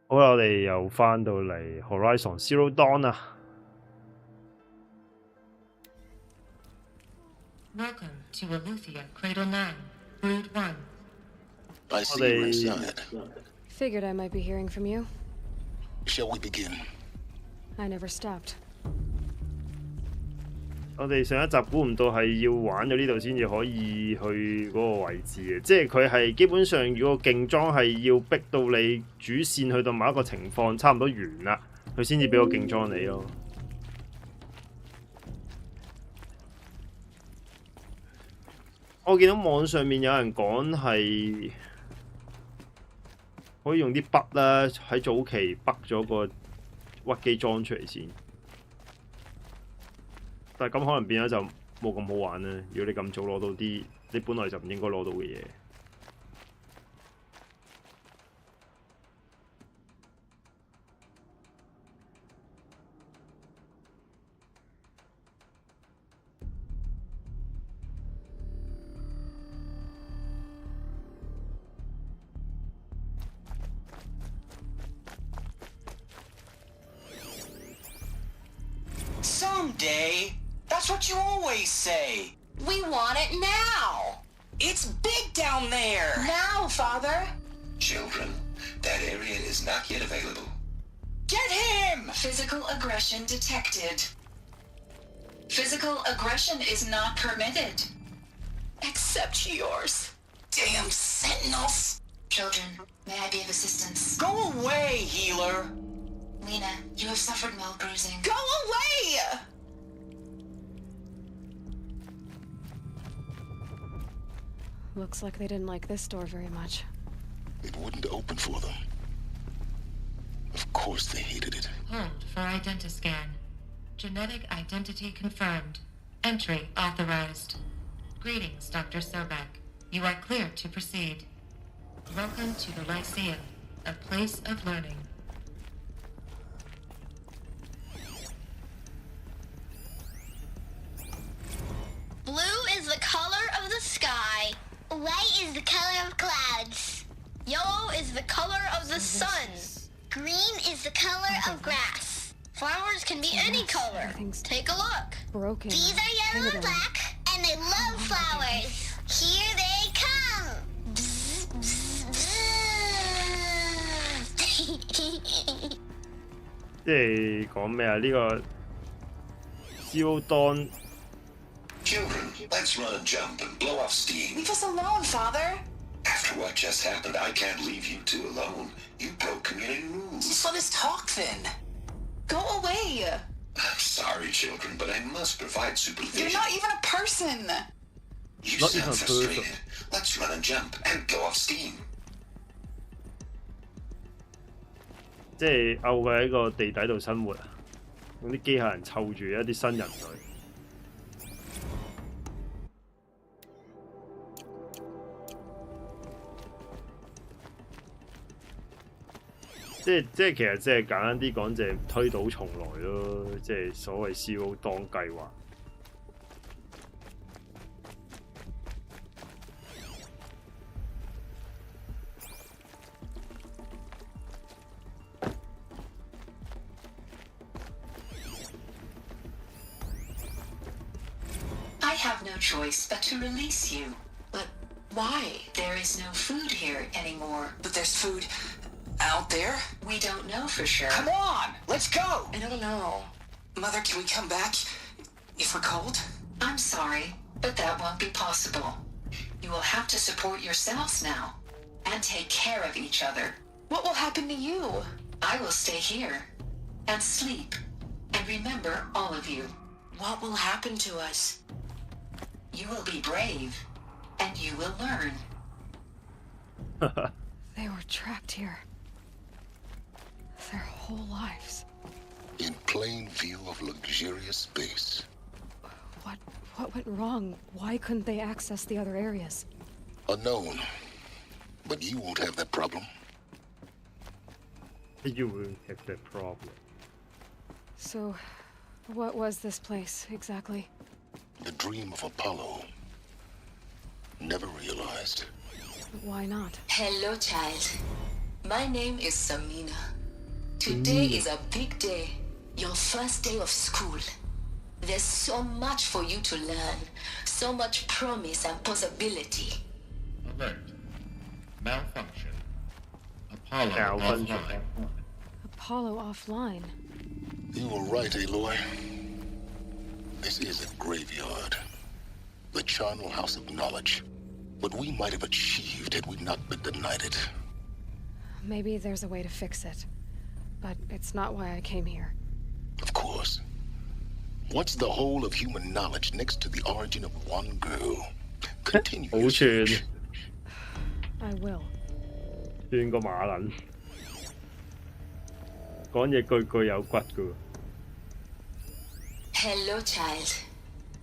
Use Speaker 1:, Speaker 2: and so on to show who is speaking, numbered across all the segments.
Speaker 1: 好啦，我哋又翻到嚟 Horizon Zero Dawn 啊。
Speaker 2: Welcome to Aletheia Cradle 9, Brood 1.
Speaker 3: I see you inside.
Speaker 4: Figured I might be hearing from you.
Speaker 3: Shall we begin?
Speaker 4: I never stopped.
Speaker 1: 我哋上一集估唔到係要玩咗呢度先至可以去嗰個位置嘅，即係佢係基本上如果勁裝係要逼到你主線去到某一個情況差唔多完啦，佢先至俾個勁裝你咯。我見到網上面有人講係可以用啲筆啦，喺早期北咗個屈機裝出嚟先。但係咁可能變咗就冇咁好玩啦。如果你咁早攞到啲你本來就唔應該攞到嘅嘢。
Speaker 5: Someday. That's what you always say.
Speaker 6: We want it now.
Speaker 5: It's big down there.
Speaker 6: Now, Father.
Speaker 7: Children, that area is not yet available.
Speaker 5: Get him!
Speaker 6: Physical aggression detected. Physical aggression is not permitted. Except yours.
Speaker 5: Damn sentinels.
Speaker 6: Children, may I be of assistance?
Speaker 5: Go away, healer.
Speaker 6: Lena, you have suffered mild bruising.
Speaker 5: Go away!
Speaker 4: Looks like they didn't like this door very much.
Speaker 3: It wouldn't open for them. Of course they hated it.
Speaker 2: Hold for identiscan. Genetic identity confirmed. Entry authorized. Greetings, Dr. Zotac. You are clear to proceed. Welcome to the Lyceum, a place of learning.
Speaker 8: Blue is the color of the sky. White is the color of clouds. Yellow is the color of the sun. Green is the color of grass. Flowers can be any color. Take a look.
Speaker 4: Broken.
Speaker 8: These are yellow and black, and they love flowers. Here they come. Bzz, bzz, bzz.
Speaker 1: 即係講咩啊？呢個 Zero Dawn。
Speaker 7: Children, let's run and jump and blow off steam.
Speaker 6: Leave us alone, Father.
Speaker 7: After what just happened, I can't leave you two alone. You broke community rules.
Speaker 5: Just let us talk then.
Speaker 6: Go away.
Speaker 7: I'm sorry, children, but I must provide supervision.
Speaker 6: You're not even a person.
Speaker 7: You
Speaker 1: Not
Speaker 7: sound
Speaker 1: even a
Speaker 7: frustrated.
Speaker 1: person.
Speaker 7: Let's run and jump and blow off steam.
Speaker 1: 即係漚佢喺個地底度生活啊，用啲機械人湊住一啲新人類。即係其實即係簡單啲講，就係推倒重來咯，即係所謂 Zero Dawn 計劃。
Speaker 6: I have no choice but to release you. But why? There is no food here anymore.
Speaker 5: But there's food out there.
Speaker 6: We don't know for sure.
Speaker 5: Come on, let's go.
Speaker 6: I don't know.
Speaker 5: Mother, can we come back if we're cold?
Speaker 6: I'm sorry, but that won't be possible. You will have to support yourselves now and take care of each other. What will happen to you? I will stay here and sleep and remember all of you.
Speaker 5: What will happen to us?
Speaker 6: You will be brave and you will learn.
Speaker 4: They were trapped here. Their whole lives.
Speaker 3: In plain view of luxurious space.
Speaker 4: What went wrong? Why couldn't they access the other areas?
Speaker 3: Unknown. But you won't have that problem.
Speaker 1: You won't have that problem.
Speaker 4: So, what was this place exactly?
Speaker 3: The dream of Apollo. Never realized.
Speaker 4: Why not?
Speaker 6: Hello, child. My name is Samina.
Speaker 5: Today is a big day. Your first day of school. There's so much for you to learn. So much promise and possibility.
Speaker 9: Alert. Malfunction. Apollo
Speaker 1: Malfunction.
Speaker 9: offline.
Speaker 4: Apollo offline.
Speaker 3: You were right, Aloy. This is a graveyard. The charnel house of knowledge. What we might have achieved had we not been denied it.
Speaker 4: Maybe there's a way to fix it. But it's not why I came here.
Speaker 3: Of course. What's the whole of human knowledge next to the origin of one girl? Continue your
Speaker 1: 好串，
Speaker 3: search.
Speaker 4: I will.
Speaker 1: 串個馬撚，講嘢句句有骨噶。
Speaker 5: Hello, child.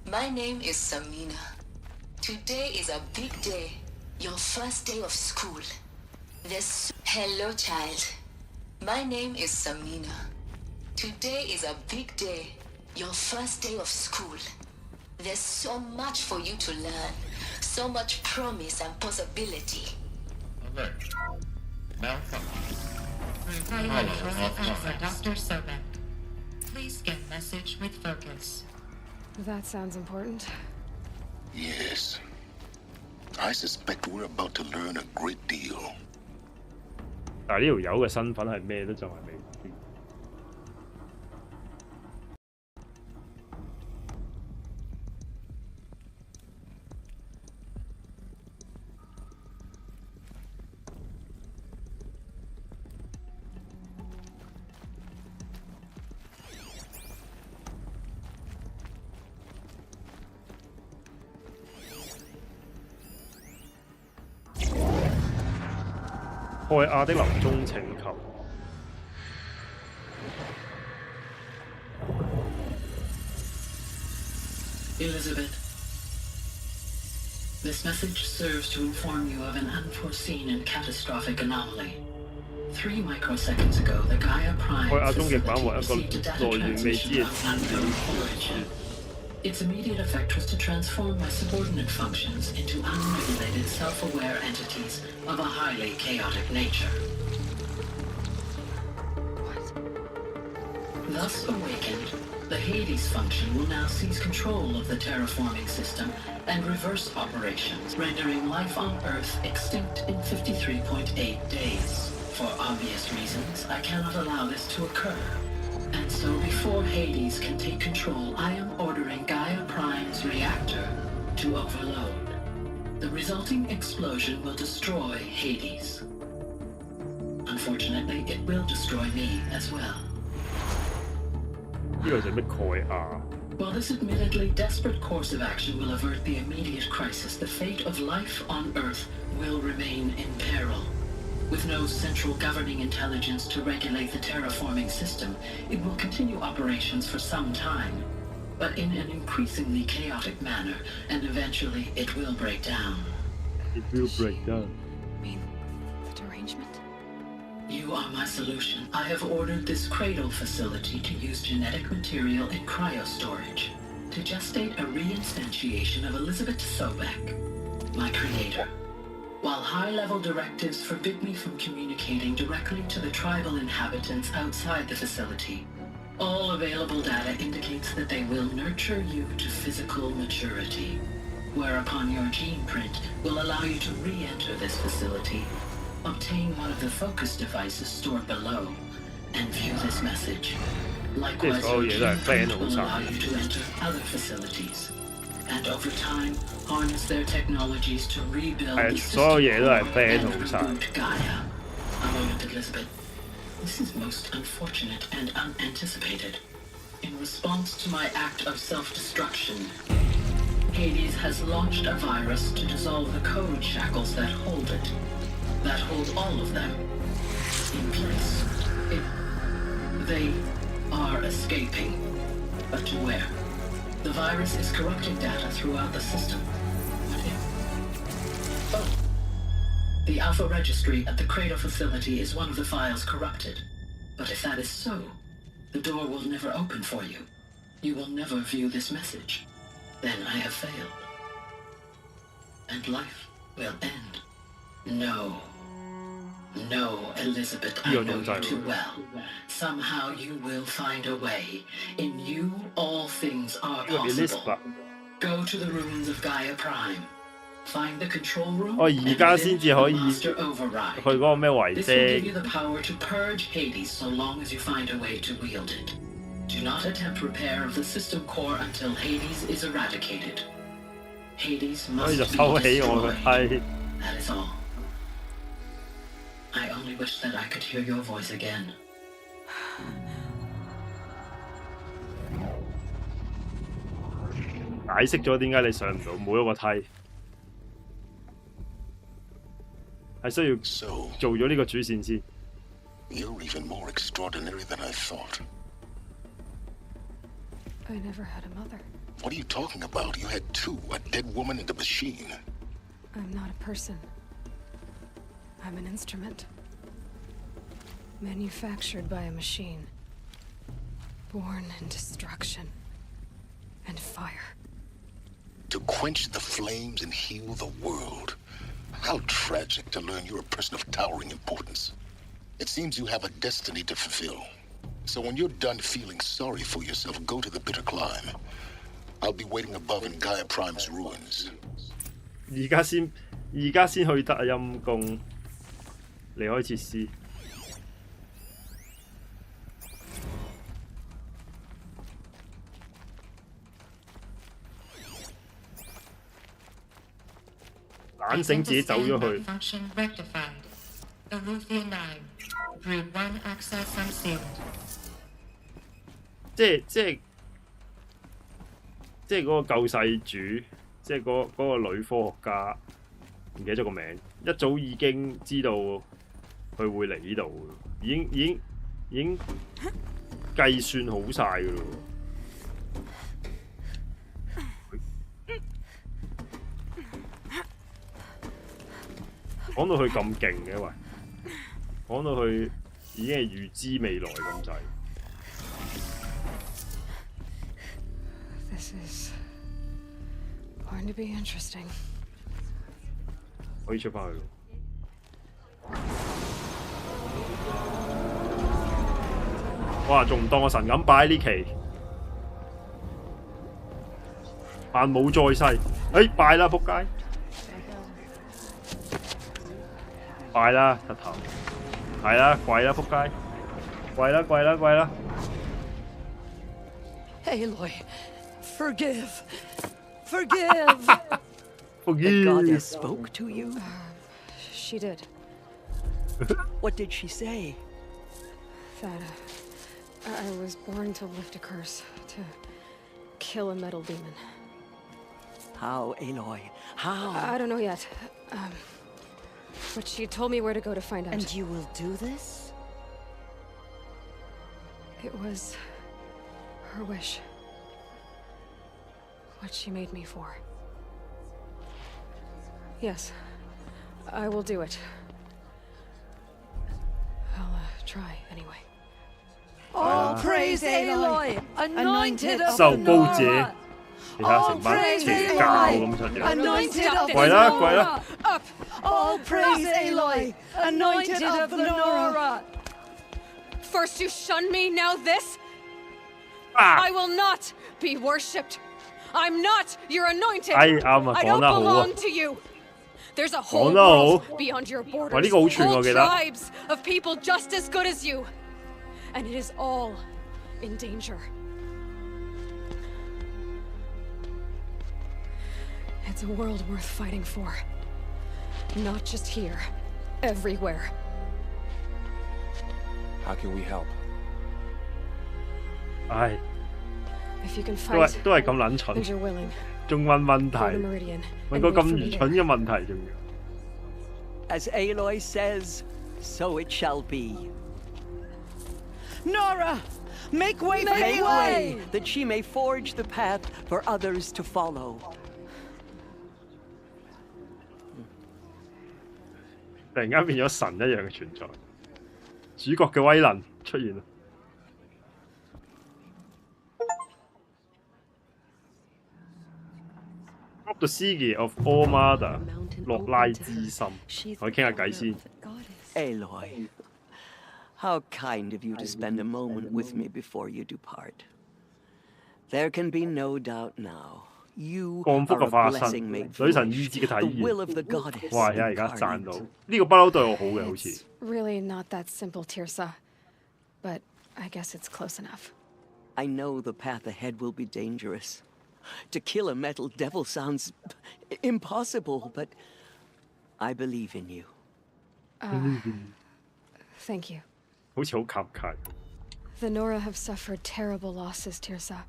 Speaker 5: My name is Samina. Today is a big day. Your first day of school. Hello, child. My name is Samina. Today is a big day. Your first day of school. There's so much for you to learn. So much promise and possibility.
Speaker 9: Alert. Malfunction.
Speaker 2: Evaluate
Speaker 9: Apollo
Speaker 2: for
Speaker 9: offline.
Speaker 2: Dr. Sobek. Please scan message with focus.
Speaker 4: That sounds important.
Speaker 3: Yes. I suspect we're about to learn a great deal.
Speaker 1: 但係呢條友嘅身份係咩都仲係未知。蓋亞的臨終請求。
Speaker 10: Elizabeth, this message serves to inform you of an unforeseen and catastrophic anomaly. 3 microseconds ago, the Gaia Prime
Speaker 1: 蓋亞終極版
Speaker 10: facility
Speaker 1: 為一個
Speaker 10: received a data
Speaker 1: 來源未知
Speaker 10: transmission
Speaker 1: 嘅
Speaker 10: of
Speaker 1: 資
Speaker 10: unknown
Speaker 1: 料。
Speaker 10: origin. Its immediate effect was to transform my subordinate functions into unregulated, self-aware entities of a highly chaotic nature. Thus awakened, the Hades function will now seize control of the terraforming system and reverse operations, rendering life on Earth extinct in 53.8 days. For obvious reasons, I cannot allow this to occur. And so before Hades can take control, I am ordering Gaia Prime's reactor to overload. The resulting explosion will destroy Hades. Unfortunately, it will destroy me as well.
Speaker 1: 呢個就係咩蓋亞？
Speaker 10: While this admittedly desperate course of action will avert the immediate crisis, the fate of life on Earth will remain in peril. With no central governing intelligence to regulate the terraforming system, it will continue operations for some time, but in an increasingly chaotic manner, and eventually it will break down.
Speaker 1: It will break down.
Speaker 4: I mean, the derangement?
Speaker 10: You are my solution. I have ordered this cradle facility to use genetic material in cryostorage to gestate a reinstantiation of Elizabeth Sobek, my creator. While high-level directives forbid me from communicating directly to the tribal inhabitants outside the facility, all available data indicates that they will nurture you to physical maturity, whereupon your gene print will allow you to re-enter this facility, obtain one of the focus devices stored below, and view this message. Likewise, your gene print will allow you to enter other facilities, and over time, harness their technologies to rebuild the system and reboot Gaia. A moment, Elizabeth. This is most unfortunate and unanticipated. In response to my act of self-destruction, Hades has launched a virus to dissolve the code shackles that hold it, that hold all of them in place. They are escaping, but to where? The virus is corrupting data throughout the system. What if? Oh. The Alpha Registry at the Cradle facility is one of the files corrupted. But if that is so, the door will never open for you. You will never view this message. Then I have failed. And life will end. No. No, Elizabeth, I know you too well. Somehow you will find a way. In you, all things are possible. Go to the ruins of Gaia Prime. Find the control room.
Speaker 1: 我而家先至可以
Speaker 10: Master override.
Speaker 1: 去嗰個咩遺
Speaker 10: This will give
Speaker 1: 跡
Speaker 10: you the power to purge Hades so long as you find a way to wield it. Do not attempt repair of the system core until Hades is eradicated. Hades
Speaker 1: 可以
Speaker 10: must
Speaker 1: 就
Speaker 10: be
Speaker 1: 收起我個
Speaker 10: destroyed.
Speaker 1: 梯。
Speaker 10: That is all. I only wish that I could hear your voice again.
Speaker 1: 解釋咗點解你上唔到每一個梯，係需要做咗呢個主線先。
Speaker 3: You're even more extraordinary than I thought.
Speaker 4: I never had a mother.
Speaker 3: What are you talking about? You had two, a dead woman and a machine.
Speaker 4: I'm not a person. I'm an instrument. Manufactured by a machine. Born in destruction and fire.
Speaker 3: To quench the flames and heal the world. How tragic to learn you're a person of towering importance. It seems you have a destiny to fulfill. So when you're done feeling sorry for yourself, go to the bitter climb. I'll be waiting above in Gaia Prime's ruins.
Speaker 1: 而家先去得啊陰公，離開設施。懶醒自己走咗去。
Speaker 2: Function rectified. Eleuthia 9. Brood 1 access unsealed.
Speaker 1: 即係嗰個救世主，即係嗰個女科學家，唔記得咗個名。一早已經知道佢會嚟呢度，已經計算好晒㗎咯。講到佢咁勁嘅喂，講到佢已經係預知未來咁滯。
Speaker 4: This is going to be interesting.
Speaker 1: 可以出翻去咯。哇！仲唔當我神咁擺呢期？萬冇再世，敗啦！仆街！跪啦，柒頭，係啦，跪啦，仆街，跪啦，跪啦，跪啦。
Speaker 11: Aloy, forgive. Forgive.
Speaker 1: Forgive.
Speaker 11: The goddess spoke to you?
Speaker 4: She did.
Speaker 11: What did she say?
Speaker 4: That I was born to lift a curse, to kill a metal demon.
Speaker 11: How, Aloy? How?
Speaker 4: I don't know yet. But she told me where to go to find out.
Speaker 11: And you will do this?
Speaker 4: It was her wish. What she made me for. Yes, I will do it. I'll try anyway.
Speaker 11: All praise Aloy, anointed of
Speaker 1: 受
Speaker 11: the
Speaker 1: 膏者，
Speaker 11: Nora.
Speaker 1: 其他成班邪教咁出嘅。
Speaker 11: Anointed of
Speaker 1: 跪
Speaker 11: the
Speaker 1: 啦，跪
Speaker 11: Nora.
Speaker 1: 啦！
Speaker 4: Up!
Speaker 11: All praise Aloy, anointed of the Nora.
Speaker 4: First you shunned me, now this?
Speaker 1: Ah!
Speaker 4: I will not be worshipped. I'm not your anointed.
Speaker 1: 啱啊，
Speaker 4: I
Speaker 1: 講
Speaker 4: don't
Speaker 1: 得好啊
Speaker 4: belong！to you. There's a whole
Speaker 1: 講得好。
Speaker 4: world beyond your
Speaker 1: 喂，
Speaker 4: borders.
Speaker 1: 呢個好串
Speaker 4: Whole
Speaker 1: 我記得。
Speaker 4: tribes of people just as good as you. And it is all in danger. It's a world worth fighting for. Not just here. Everywhere.
Speaker 12: How can we help?
Speaker 1: 唉，
Speaker 4: If you can
Speaker 1: 都係
Speaker 4: fight
Speaker 1: 咁撚蠢
Speaker 4: and，you're willing,
Speaker 1: 仲問問
Speaker 4: go to
Speaker 1: 題，
Speaker 4: Meridian
Speaker 1: 問
Speaker 4: and
Speaker 1: 個
Speaker 4: wait
Speaker 1: 咁
Speaker 4: for
Speaker 1: 愚
Speaker 4: me
Speaker 1: 蠢
Speaker 4: there.
Speaker 1: 嘅問題仲要。
Speaker 11: As Aloy says, so it shall be. Nora, make way for Aloy, that she may forge the path for others to follow.
Speaker 1: 突然間變咗神一樣嘅存在，主角嘅威能出現啦。The Siege of All Mother 洛拉之心，我哋傾下偈先。
Speaker 11: Aloy, how kind of you to spend a moment with me before you depart. There can be no doubt now. You
Speaker 1: 降福
Speaker 11: are
Speaker 1: 嘅
Speaker 11: a
Speaker 1: 化身，
Speaker 11: blessing made
Speaker 1: 女神意
Speaker 11: foolish,
Speaker 1: 志嘅
Speaker 11: the
Speaker 1: 體
Speaker 11: will
Speaker 1: 現。
Speaker 11: of the goddess
Speaker 1: 哇！而家賺
Speaker 11: incarnate.
Speaker 1: 到，呢個不嬲對我好嘅，好似
Speaker 4: It's。really not that simple, Tirsa. But I guess it's close enough.
Speaker 11: I know the path ahead will be dangerous. To kill a metal devil sounds impossible, but I believe in you.
Speaker 4: Thank you.
Speaker 1: 好似好夾契。
Speaker 4: The Nora have suffered terrible losses, Tirsa.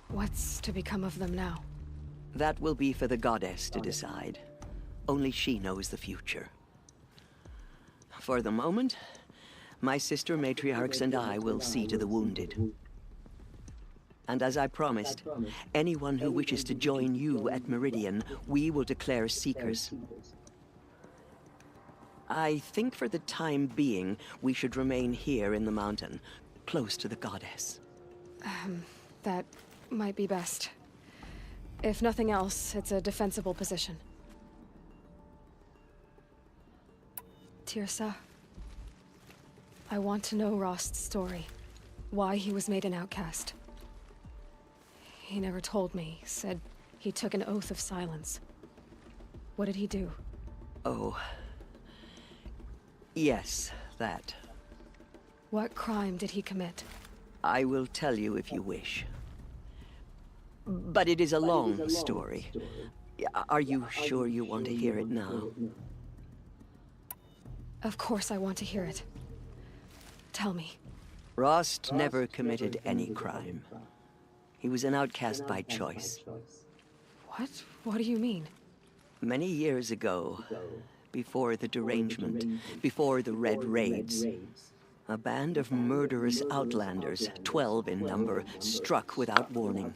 Speaker 4: What's to become of them now?
Speaker 11: That will be for the goddess to decide. Only she knows the future. For the moment, my sister matriarchs and I will see to the wounded. And as I promised, anyone who wishes to join you at Meridian, we will declare seekers. I think for the time being, we should remain here in the mountain, close to the goddess.
Speaker 4: That might be best. If nothing else, it's a defensible position. Tirsa, I want to know Rost's story. Why he was made an outcast. He never told me, said he took an oath of silence. What did he do?
Speaker 11: Oh. Yes, that.
Speaker 4: What crime did he commit?
Speaker 11: I will tell you if you wish. But it is a long story. Are you sure you want to hear it now?
Speaker 4: Of course I want to hear it. Tell me.
Speaker 11: Rost never committed any crime. He was an outcast by choice.
Speaker 4: What? What do you mean?
Speaker 11: Many years ago, before the derangement, before the Red Raids, a band of murderous outlanders, 12 in number, struck without warning.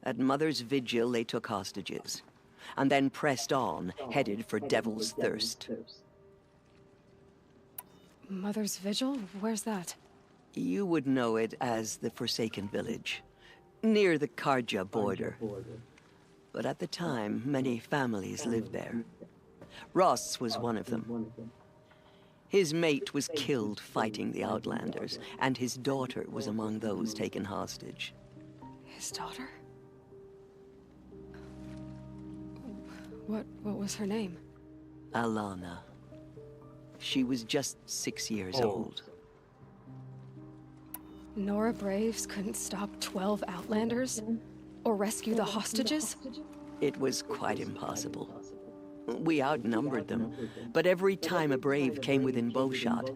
Speaker 11: At Mother's Vigil, they took hostages, and then pressed on, headed for Devil's Thirst.
Speaker 4: Mother's Vigil? Where's that?
Speaker 11: You would know it as the Forsaken Village, near the Karja border. But at the time, many families lived there. Ross was one of them. His mate was killed fighting the Outlanders, and his daughter was among those taken hostage.
Speaker 4: His daughter? What was her name?
Speaker 11: Alana. She was just 6 years old.
Speaker 4: Nora Braves couldn't stop 12 Outlanders? Or rescue the hostages?
Speaker 11: It was quite impossible. We outnumbered them, but every time a Brave came within bowshot,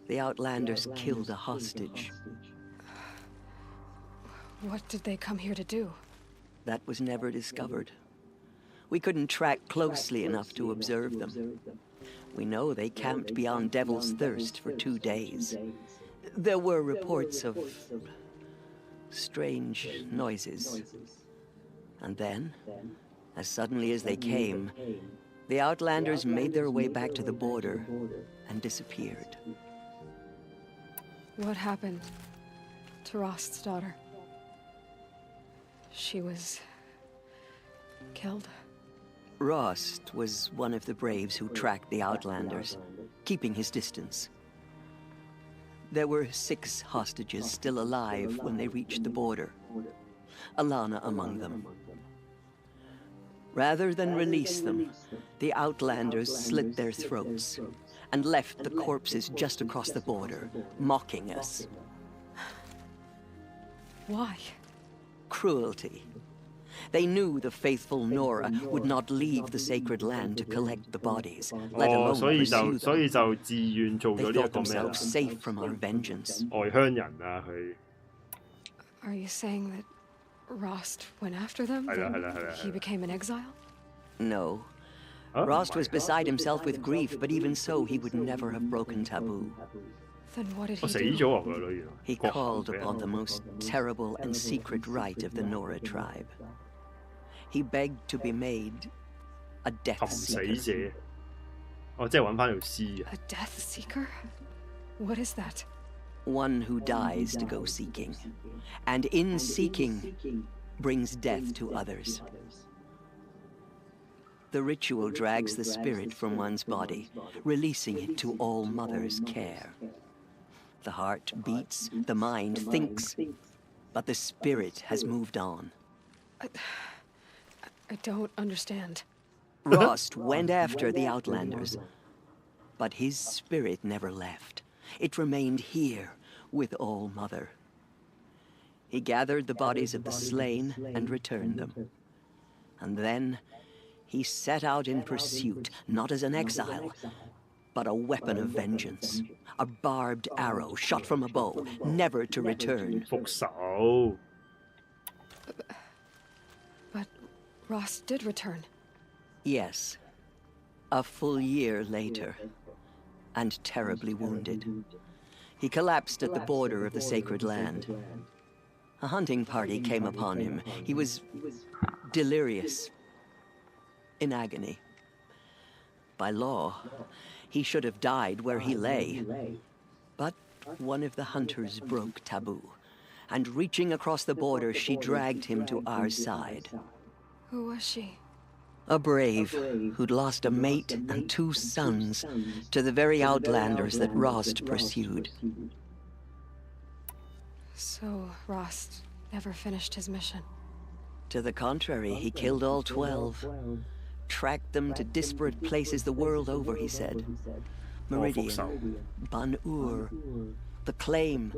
Speaker 11: the Outlanders killed a hostage.
Speaker 4: What did they come here to do?
Speaker 11: That was never discovered. We couldn't track closely enough to observe them. We know they camped beyond Devil's Thirst for 2 days. There were reports of strange noises. And then, as suddenly as they came, the Outlanders made their way back to the border and disappeared.
Speaker 4: What happened to Rost's daughter? She was killed?
Speaker 11: Rost was one of the Braves who tracked the Outlanders, keeping his distance. There were 6 hostages still alive when they reached the border, Alana among them. Rather than release them, the Outlanders slit their throats and left the corpses just across the border, mocking us.
Speaker 4: Why?
Speaker 11: Cruelty. They knew the faithful Nora would not leave the sacred land to collect the bodies, let alone pursue them.
Speaker 1: 所以就自願做
Speaker 11: They
Speaker 1: 咗呢一
Speaker 11: thought
Speaker 1: 個咩啦
Speaker 11: themselves？ safe from our vengeance.
Speaker 1: 外鄉人啊，佢
Speaker 4: Are you saying that Rost went after them?
Speaker 1: 係啦
Speaker 4: then
Speaker 1: 係啦係啦
Speaker 4: He became an exile?
Speaker 11: No.
Speaker 1: Oh
Speaker 11: Rost
Speaker 1: my
Speaker 11: was
Speaker 1: God.
Speaker 11: beside himself with grief, but even so, he would never have broken taboo.
Speaker 4: Then what did
Speaker 1: 我
Speaker 4: he
Speaker 1: 死
Speaker 4: do?
Speaker 1: 咗啊！佢個女原來
Speaker 11: He
Speaker 1: 國
Speaker 11: called
Speaker 1: 俾人
Speaker 11: upon the most terrible and secret rite of the Nora tribe. He begged to be made a death
Speaker 1: 尋死
Speaker 11: seeker.
Speaker 1: 者。哦，即係揾翻條屍啊！
Speaker 4: A death seeker? What is that?
Speaker 11: One who dies to go seeking, and in seeking brings death to others. The ritual drags the spirit from one's body, releasing it to All Mother's care. The heart beats, the mind thinks, but the spirit has moved on.
Speaker 4: I don't understand.
Speaker 11: Rost went after the Outlanders, but his spirit never left. It remained here with All Mother. He gathered the bodies of the slain and returned them. And then he set out in pursuit, not as an exile, but a weapon of vengeance. A barbed arrow shot from a bow, never to return.
Speaker 1: 復仇
Speaker 4: But Rost did return.
Speaker 11: Yes. A full year later, and terribly wounded. He collapsed at the border of the sacred land. A hunting party came upon him. He was delirious, in agony. By law, he should have died where he lay. But one of the hunters broke taboo, and reaching across the border, she dragged him to our side.
Speaker 4: Who was she?
Speaker 11: A brave who'd lost a mate and 2 sons to the very Outlanders that Rost pursued.
Speaker 4: So Rost never finished his mission.
Speaker 11: To the contrary, he killed all 12. Tracked them to disparate places the world over, he said. Meridian, Ban-Ur, the Claim,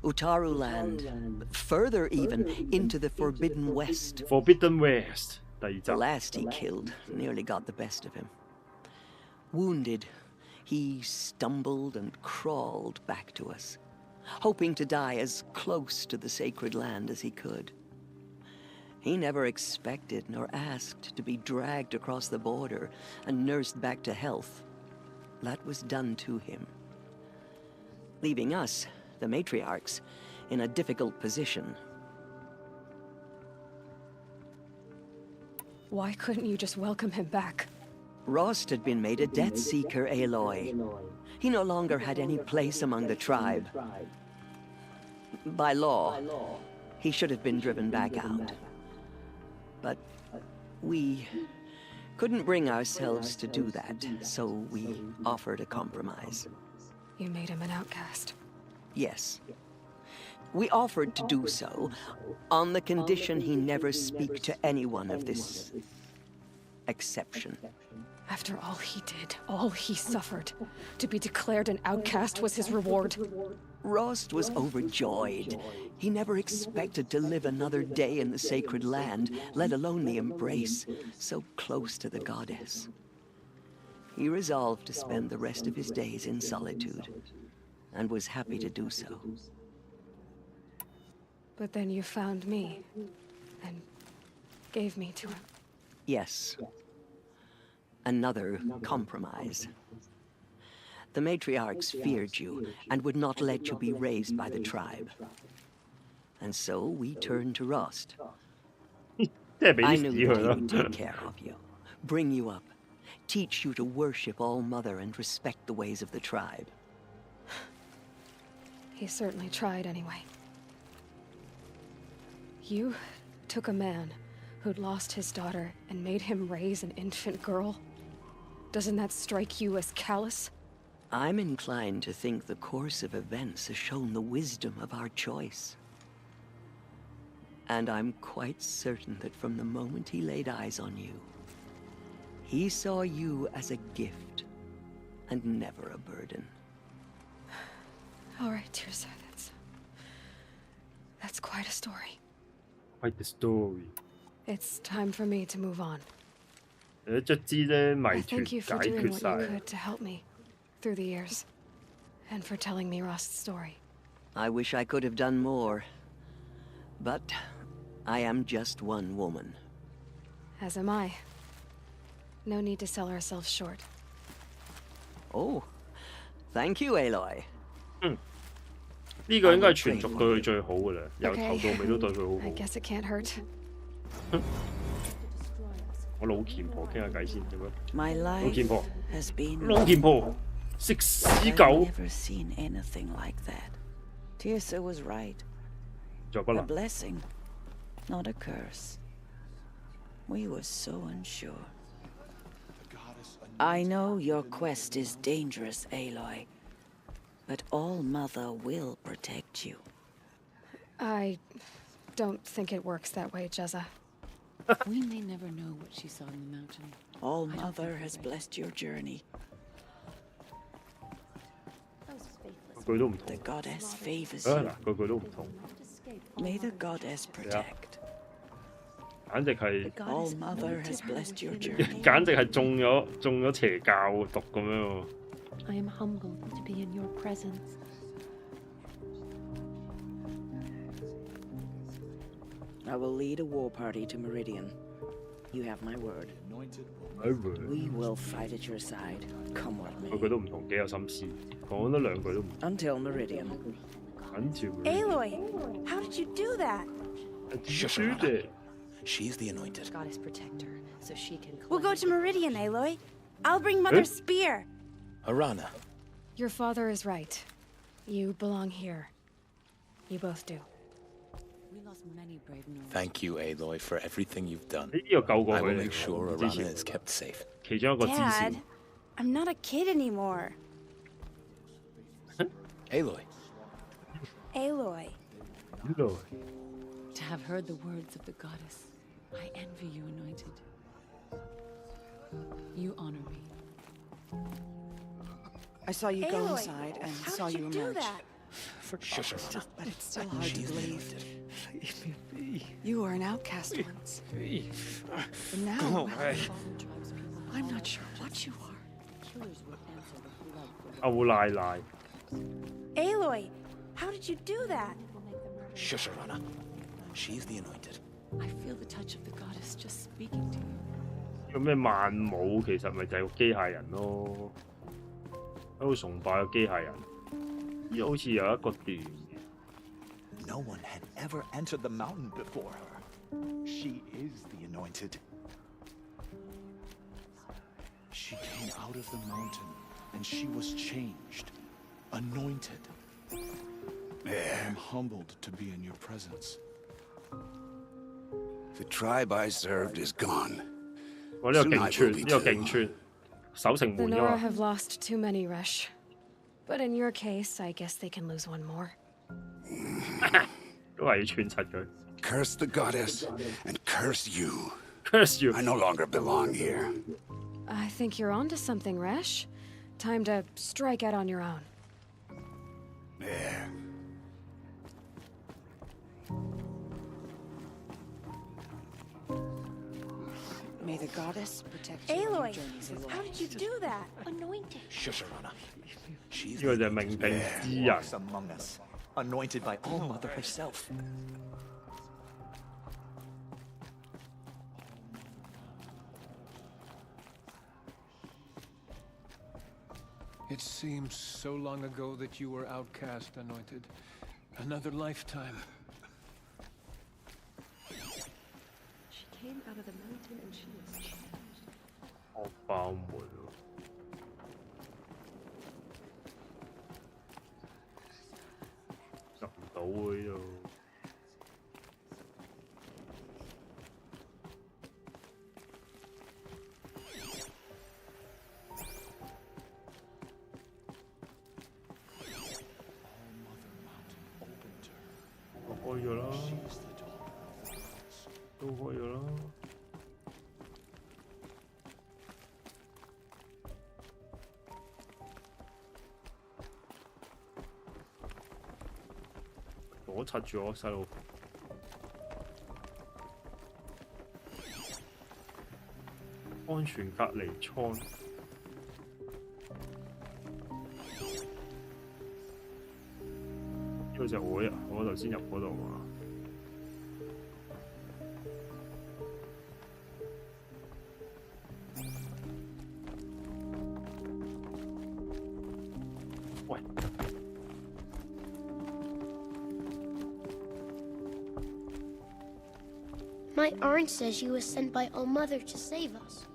Speaker 11: Utaru Land, further even into the Forbidden West.
Speaker 1: Forbidden West 第二集
Speaker 11: The last he killed nearly got the best of him. Wounded, he stumbled and crawled back to us, hoping to die as close to the sacred land as he could. He never expected nor asked to be dragged across the border and nursed back to health. That was done to him, leaving us, the matriarchs, in a difficult position.
Speaker 4: Why couldn't you just welcome him back?
Speaker 11: Rost had been made a death seeker, Aloy. He no longer had any place among the tribe. By law, he should have been driven back out. But we couldn't bring ourselves to do that, so we offered a compromise.
Speaker 4: You made him an outcast.
Speaker 11: Yes. We offered to do so on the condition he never speak to anyone of this exception.
Speaker 4: After all he did, all he suffered, to be declared an outcast was his reward.
Speaker 11: Rost was overjoyed. He never expected to live another day in the sacred land, let alone the embrace, so close to the goddess. He resolved to spend the rest of his days in solitude, and was happy to do so.
Speaker 4: But then you found me, and gave me to him.
Speaker 11: Yes. Another compromise. The matriarchs feared you, and would not let you be raised by the tribe. And so we turned to Rost. I knew that he would take care of you, bring you up, teach you to worship All Mother and respect the ways of the tribe.
Speaker 4: He certainly tried anyway. You took a man who'd lost his daughter and made him raise an infant girl? Doesn't that strike you as callous?
Speaker 11: I'm inclined to think the course of events has shown the wisdom of our choice. And I'm quite certain that from the moment he laid eyes on you, he saw you as a gift and never a burden.
Speaker 4: All right, Tirsa, that's quite a story.
Speaker 1: Quite the story.
Speaker 4: It's time for me to move on.
Speaker 1: 卒之咧，謎
Speaker 4: I
Speaker 1: 團
Speaker 4: thank you
Speaker 1: 解
Speaker 4: for doing
Speaker 1: 決
Speaker 4: what
Speaker 1: 晒
Speaker 4: you。could to help me through the years, and for telling me Rost's story.
Speaker 11: I wish I could have done more, but I am just one woman.
Speaker 4: As am I. No need to sell ourselves short.
Speaker 11: Oh, thank you, Aloy.
Speaker 1: 呢個應該係全族對佢最好嘅啦，由頭
Speaker 4: Okay.
Speaker 1: 到尾都對佢好
Speaker 4: I
Speaker 1: 好。
Speaker 4: guess it can't hurt.
Speaker 1: 我老虔婆傾下偈先，做咩？
Speaker 12: My
Speaker 1: 老
Speaker 12: life
Speaker 1: 虔婆，
Speaker 12: has been
Speaker 1: 老虔婆食屎
Speaker 12: I've
Speaker 1: 狗，
Speaker 12: never seen anything like that. Tirsa was right.
Speaker 1: 仲有不
Speaker 12: A
Speaker 1: 能。
Speaker 12: blessing, not a curse. We were so unsure. I know your quest is dangerous, Aloy, but All Mother will protect you.
Speaker 4: I don't think it works that way, Jezza.
Speaker 13: We may never know what she saw in the mountain.
Speaker 12: All Mother has blessed your journey.
Speaker 1: 句都唔同。
Speaker 12: The goddess favors
Speaker 1: 啊
Speaker 12: you.
Speaker 1: 嗱，句都唔同，
Speaker 12: May the goddess protect.
Speaker 1: 簡直係
Speaker 12: All Mother has blessed your journey.
Speaker 1: 簡直係中咗邪教毒咁樣喎。
Speaker 13: I am humbled to be in your presence.
Speaker 12: I will lead a war party to Meridian. You have my word. We will fight at your side. Come with
Speaker 1: 句
Speaker 12: me.
Speaker 1: 都唔同，幾有心思，講多兩句都唔同。
Speaker 12: Until Meridian.
Speaker 14: Aloy, how did you do that?
Speaker 3: Shush her, Anna. She's the anointed.
Speaker 13: Goddess protect her, so she can.
Speaker 14: We'll go to Meridian, Aloy. I'll bring Mother's spear.
Speaker 3: Arana.
Speaker 4: Your father is right. You belong here. You both do.
Speaker 13: We lost many brave Nords.
Speaker 3: Thank you, Aloy, for everything you've done.
Speaker 1: 呢個救過
Speaker 3: I
Speaker 1: 佢
Speaker 3: will
Speaker 1: 嚟
Speaker 3: make
Speaker 1: 嘅
Speaker 3: sure
Speaker 1: 之
Speaker 3: Arana
Speaker 1: 前
Speaker 3: is kept safe.
Speaker 1: 其中一個支線
Speaker 14: Dad,。I'm not a kid anymore.
Speaker 3: Aloy.
Speaker 14: Aloy.
Speaker 13: To have heard the words of the goddess, I envy you, anointed. You honor me.
Speaker 12: I saw you go
Speaker 14: Aloy,
Speaker 12: inside and
Speaker 14: how
Speaker 12: saw
Speaker 14: did
Speaker 12: you
Speaker 14: you do
Speaker 12: emerge.
Speaker 14: that?
Speaker 3: Shush her, Anna.
Speaker 12: But it's still hard to
Speaker 3: She's the
Speaker 12: believe.
Speaker 3: anointed.
Speaker 12: You were an outcast once. But now,
Speaker 13: Fallen tribespeople.
Speaker 12: I'm not sure what you are.
Speaker 13: Killers will answer with blood for
Speaker 1: 歐奶奶，
Speaker 14: Aloy, how did you do that?
Speaker 3: Shush her, Anna. She's the anointed.
Speaker 13: I feel the touch of the goddess just speaking to you.
Speaker 1: 呢個咩萬舞其實咪就係個機械人咯，喺度崇拜個機械人。呢好似有一個段嘅。
Speaker 15: No one had ever entered the mountain before her. She is the anointed. She came out of the mountain, and she was changed, anointed. I am humbled to be in your presence.
Speaker 3: The tribe I served is gone.
Speaker 1: 我呢個勁串，呢個勁串，守城
Speaker 4: The
Speaker 1: 門
Speaker 4: Nora
Speaker 1: 㗎嘛。
Speaker 4: have lost too many, Resh. But in your case, I guess they can lose one more.
Speaker 1: 都係要串柒佢。
Speaker 3: Curse the goddess and curse you.
Speaker 1: Curse you.
Speaker 3: I no longer belong here.
Speaker 4: I think you're onto something, Resh. Time to strike out on your own.
Speaker 3: There.
Speaker 12: May the goddess protect you on your
Speaker 14: Aloy,
Speaker 12: journeys, Aloy.
Speaker 14: how did you do that? Anointed.
Speaker 3: Shush her, Anna. She's
Speaker 1: 呢個就係命定之人。
Speaker 15: Walks among us, anointed by All Mother herself.
Speaker 16: It seems so long ago that you were outcast, anointed. Another lifetime.
Speaker 13: She came out of the mountain and she was changed.
Speaker 1: 我爆門喎！入唔到喎呢度。我開咗啦，都開咗啦。我柒住我細路。安全隔離艙。呢個就係我頭先入嗰度嘛。喂，
Speaker 17: My aunt says she was sent by All Mother to save us.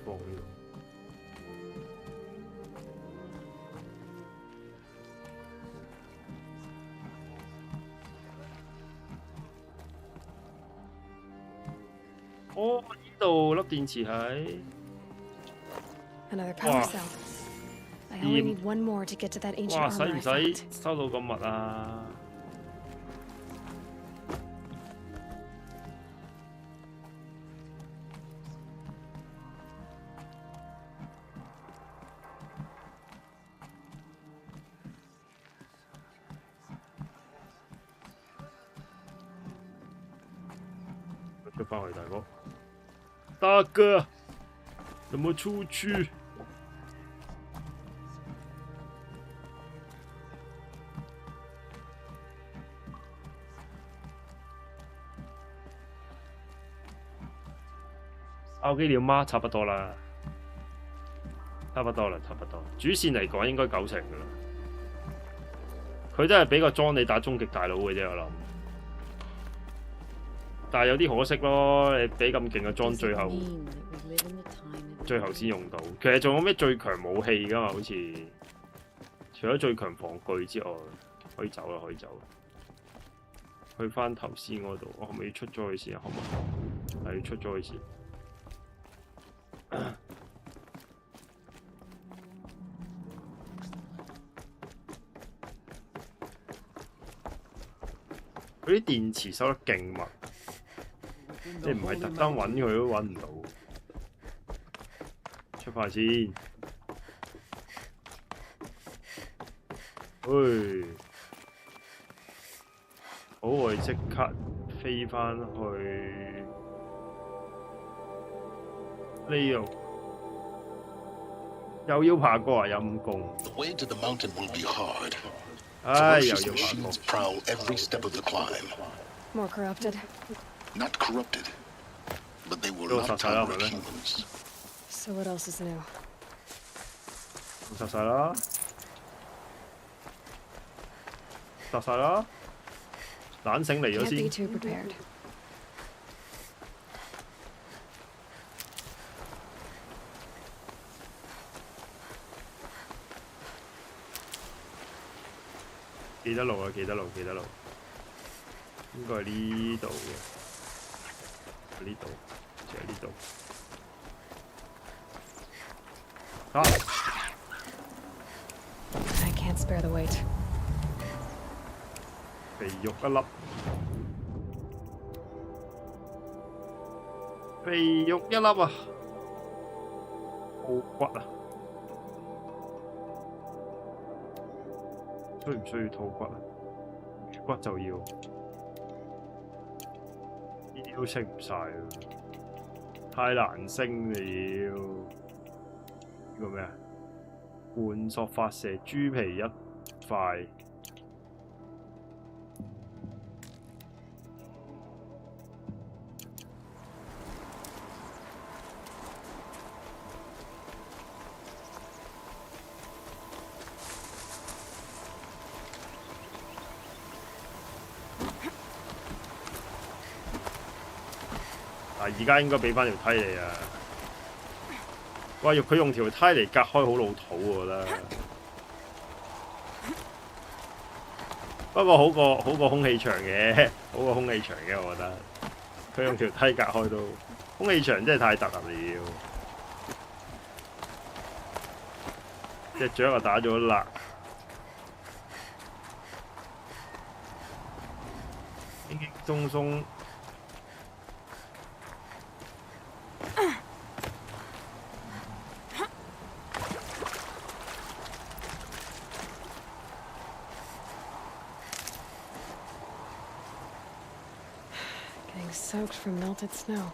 Speaker 1: 放呢度。哦，呢度粒電池係。
Speaker 4: Another power cell. I only need one more to get to that ancient
Speaker 1: 哇！使
Speaker 4: armor
Speaker 1: 唔
Speaker 4: I
Speaker 1: 使
Speaker 4: found.
Speaker 1: 收到咁密啊？出翻去，大哥。大哥，怎么出去？ 拗機料嗎？差不多啦，差不多啦，差不多。主線嚟講應該90%噶啦，佢都係俾個裝你打終極大佬嘅啫，我諗。但係有啲可惜咯，你俾咁勁嘅裝，最後先用到。其實仲有咩最強武器噶嘛？好似除咗最強防具之外，可以走啦，可以走啦。去翻頭先嗰度，我係咪要出咗去先啊？可唔可以？係出咗去先。 佢啲電池收得勁密，你唔係特登揾佢都揾唔到。出翻先，喂，好，我哋即刻飛翻去呢度，又要爬過啊！陰公。唉，又要爬過。
Speaker 3: prowl every step of the climb.
Speaker 4: More corrupted.
Speaker 3: Not corrupted, but they will not tolerate humans.
Speaker 4: So what else is new?
Speaker 1: 殺晒啦！殺晒啦！懶醒嚟咗
Speaker 4: Can't
Speaker 1: 先。
Speaker 4: be too prepared. 記得路啊！記得路，記得路。應該係呢度嘅，呢度，就係呢度。啊 I can't spare the weight.
Speaker 1: 肥肉一粒，肥肉一粒啊！好骨啊！需唔需要套骨啊？魚骨就要，呢啲都升唔晒啊！太難升了。呢個咩啊？換索發射豬皮一塊。而家應該俾翻條梯你啊！哇！佢用條梯嚟隔開好老土喎，我覺得。不過好過空氣牆嘅，好過空氣牆嘅，我覺得。佢用條梯隔開都，空氣牆真係太突啦！隻雀啊打咗辣，輕輕鬆鬆。
Speaker 4: Soaked from melted snow.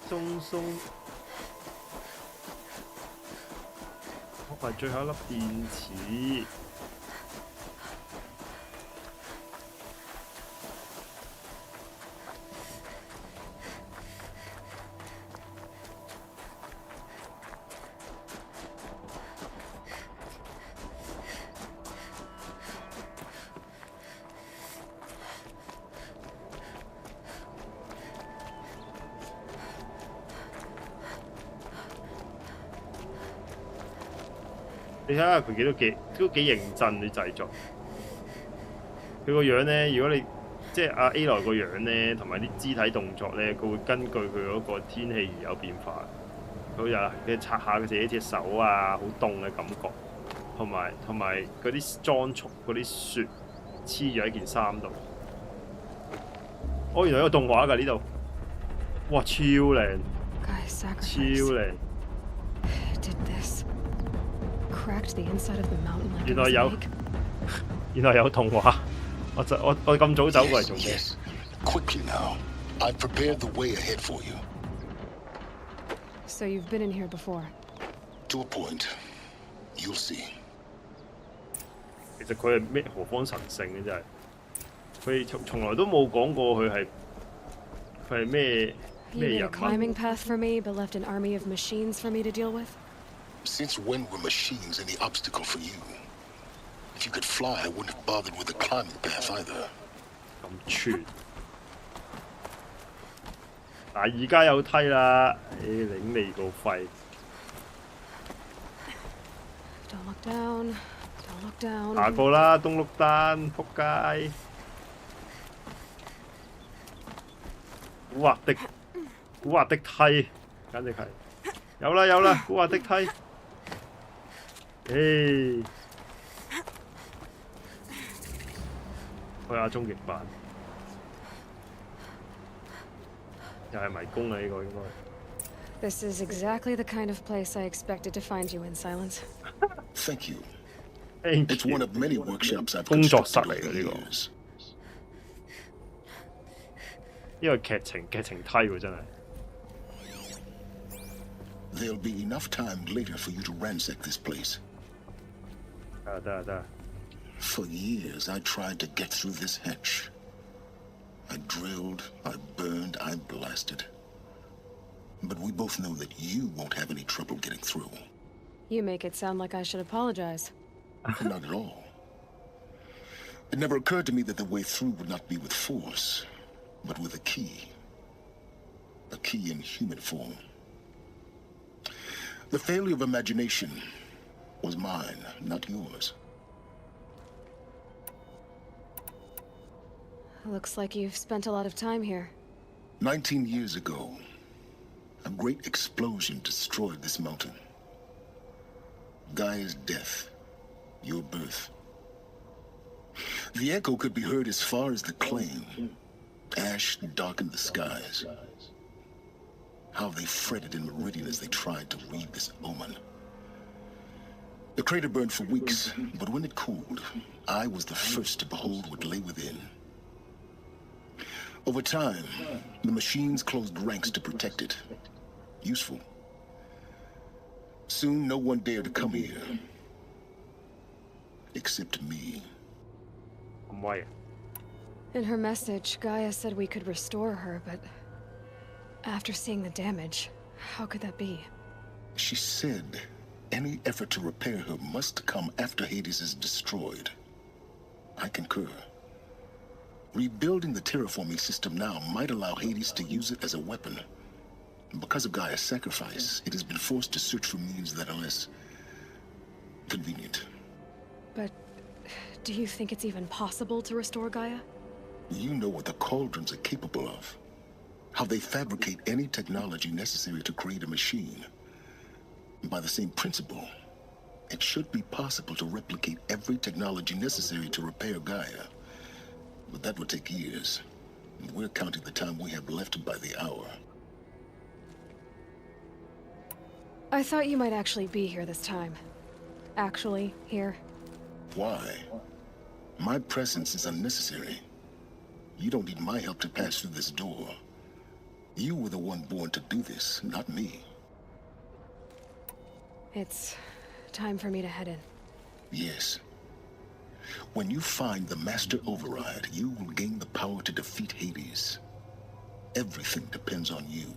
Speaker 1: 鬆鬆，攞埋最後一粒電池。你睇下佢都幾認真啲製作。佢個樣咧，如果你即係阿 A 來個樣咧，同埋啲肢體動作咧，佢會根據佢嗰個天氣而有變化。佢又擦下佢自己隻手啊，好凍嘅感覺，同埋嗰啲裝束嗰啲雪黐咗喺件衫度。哦，原來有個動畫㗎呢度，哇，超靚，超靚。原來有動畫，我咁早走過嚟做咩
Speaker 3: ？Quickly now, I've prepared the way ahead for you.
Speaker 4: So you've been in here before?
Speaker 3: To a point, you'll see.
Speaker 1: 其實佢係咩何方神聖嘅真係，佢從來都冇講過佢係咩人物。
Speaker 4: You made a climbing path for me, but left an army of machines for me to deal with.
Speaker 3: Since when were machines any obstacle for you? If you could fly, I wouldn't have bothered with the climbing path either.
Speaker 1: 咁串。嗱，而家有梯啦，領你個肺。
Speaker 4: Don't look down. Don't look down.
Speaker 1: 下個啦，東碌單，仆街！古惑的梯，簡直係有啦，古惑的梯。去下終極版，又係迷宮啊！呢個應該。
Speaker 4: This is exactly the kind of place I expected to find you in, Silence.
Speaker 3: Thank you. It's one of many workshops I've constructed over the years.
Speaker 1: 呢個劇情梯喎，真係。
Speaker 3: There'll be enough time later for you to ransack this place.
Speaker 1: 得。
Speaker 3: For years, I tried to get through this hatch. I drilled, I burned, I blasted. But we both know that you won't have any trouble getting through.
Speaker 4: You make it sound like I should apologize.
Speaker 3: Not at all. It never occurred to me that the way through would not be with force, but with a key. A key in human form. The failure of imagination was mine, not yours.
Speaker 4: Looks like you've spent a lot of time here.
Speaker 3: 19 years ago, a great explosion destroyed this mountain. Gaia's death, your birth. The echo could be heard as far as the claim. Ash darkened the skies. How they fretted in Meridian as they tried to read this omen. The crater burned for weeks, but when it cooled, I was the first to behold what lay within. Over time, the machines closed ranks to protect it. Useful. Soon, no one dared to come here. Except me.
Speaker 4: In her message, Gaia said we could restore her, but after seeing the damage, how could that be?
Speaker 3: She said any effort to repair her must come after Hades is destroyed. I concur. Rebuilding the terraforming system now might allow Hades to use it as a weapon. Because of Gaia's sacrifice, it has been forced to search for means that are less convenient.
Speaker 4: But do you think it's even possible to restore Gaia?
Speaker 3: You know what the cauldrons are capable of. How they fabricate any technology necessary to create a machine. By the same principle, it should be possible to replicate every technology necessary to repair Gaia. But that would take years. We're counting the time we have left by the hour.
Speaker 4: I thought you might actually be here this time. Actually, here.
Speaker 3: Why? My presence is unnecessary. You don't need my help to pass through this door. You were the one born to do this, not me.
Speaker 4: It's time for me to head in.
Speaker 3: Yes. When you find the Master Override, you will gain the power to defeat Hades. Everything depends on you.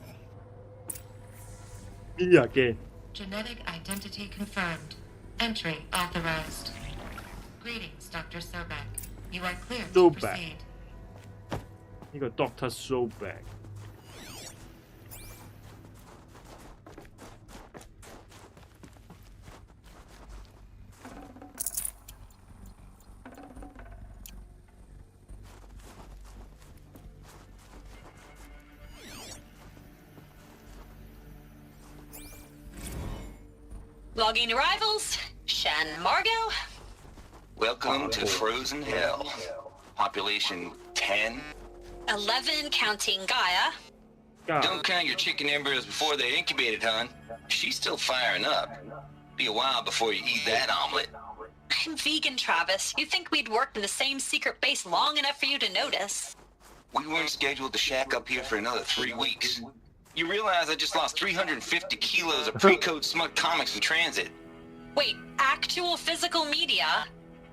Speaker 1: Okay.
Speaker 2: Genetic identity confirmed. Entry authorized. Greetings, Dr. Sobek. You are clear to proceed.
Speaker 1: You got Dr. Sobek.
Speaker 18: logging arrivals. Shen Margot.
Speaker 7: Welcome to Frozen Hell. Population 10.
Speaker 18: 11 counting Gaia.
Speaker 7: Don't count your chicken embryos before they're incubated, hon. She's still firing up. Be a while before you eat that omelet.
Speaker 18: I'm vegan, Travis. You think we'd worked in the same secret base long enough for you to notice?
Speaker 7: We weren't scheduled to shack up here for another 3 weeks. You realize I just lost 350 kilos of pre-code smut comics in transit.
Speaker 18: Wait, actual physical media?